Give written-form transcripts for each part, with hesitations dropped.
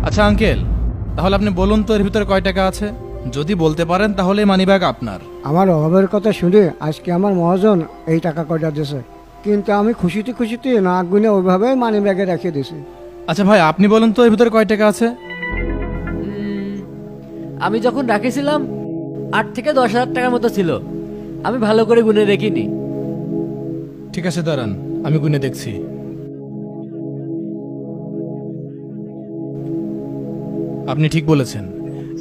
আচ্ছা আঙ্কেল, তাহলে আপনি বলুন তো এর ভিতরে কয় টাকা আছে? যদি বলতে পারেন তাহলে মানিব্যাগ আপনার। আমার অভাবের কথা শুনে আজকে আমার মহাজন এই টাকা কয়টা দিয়েছে, কিন্তু আমি খুশিতে খুশিতে না গুনে ওইভাবে মানি ব্যাগে রেখে দিয়েছি। আচ্ছা ভাই, আপনি বলুন তো এর ভিতরে কয় টাকা আছে? আমি যখন রাখেছিলাম 8 থেকে 10,000 টাকার মতো ছিল। আমি ভালো করে গুনে দেখিনি। ঠিক আছে দাঁড়ান, আমি গুনে দেখছি। আপনি ঠিক বলেছেন,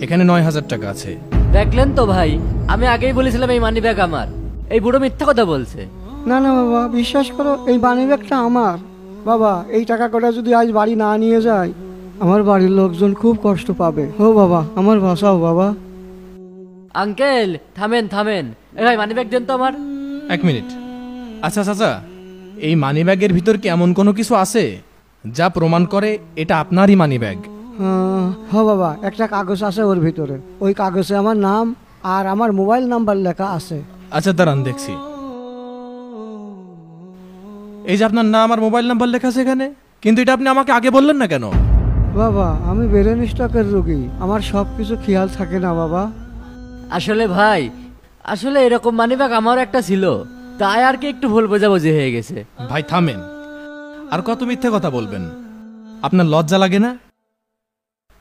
এখানে 9,000 টাকা আছে। দেখলেন তো ভাই, আমি আগেই বলেছিলাম এই মানি ব্যাগ আমার। এই বুড়ো মিথ্যা কথা বলছে। না না বাবা, বিশ্বাস করো, এই মানি ব্যাগটা আমার। বাবা, এই টাকা কটা যদি আজ বাড়ি না নিয়ে যায়, আমার বাড়ির লোকজন খুব কষ্ট পাবে। ও বাবা, আমার বাঁচাও বাবা। আঙ্কেল থামেন থামেন, এই ভাই মানি ব্যাগ দেন তো আমার। এক মিনিট। আচ্ছা চাচা, এই মানিব্যাগের ভিতর কি এমন কোনো কিছু আছে যা প্রমাণ করে এটা আপনারই মানিব্যাগ? হ্যাঁ বাবা, একটা কাগজ আছে ওর ভিতরে। ওই কাগজে আমার নাম আর আমার মোবাইল নাম্বার লেখা আছে। আচ্ছা দাঁড়ান দেখছি। এই যে আপনার নাম আর মোবাইল নাম্বার লেখা আছে এখানে, কিন্তু এটা আপনি আমাকে আগে বললেন না কেন? বাবা, আমি ব্রেন স্ট্রোকের রোগী, আমার সব কিছু খেয়াল থাকে না বাবা। আসলে ভাই, আসলে এরকম মানি ব্যাগ আমারও একটা ছিল, তাই আর কি একটু ভুল বোঝাবুঝি হয়ে গেছে। ভাই থামেন, আর কত মিথ্যে কথা বলবেন? আপনার লজ্জা লাগে না?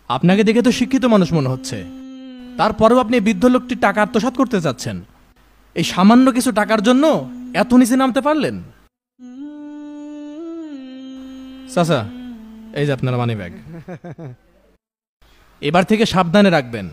আপনাকে দেখে তো শিক্ষিত মানুষ মনে হচ্ছে, তারপরেও আপনি এই বৃদ্ধ লোকটির টাকা আত্মসাৎ করতে চাচ্ছেন। এই সামান্য কিছু টাকার জন্য এত নিচে নামতে পারলেন? চাচা, এই যে আপনার মানিব্যাগ, এবার থেকে সাবধানে রাখবেন।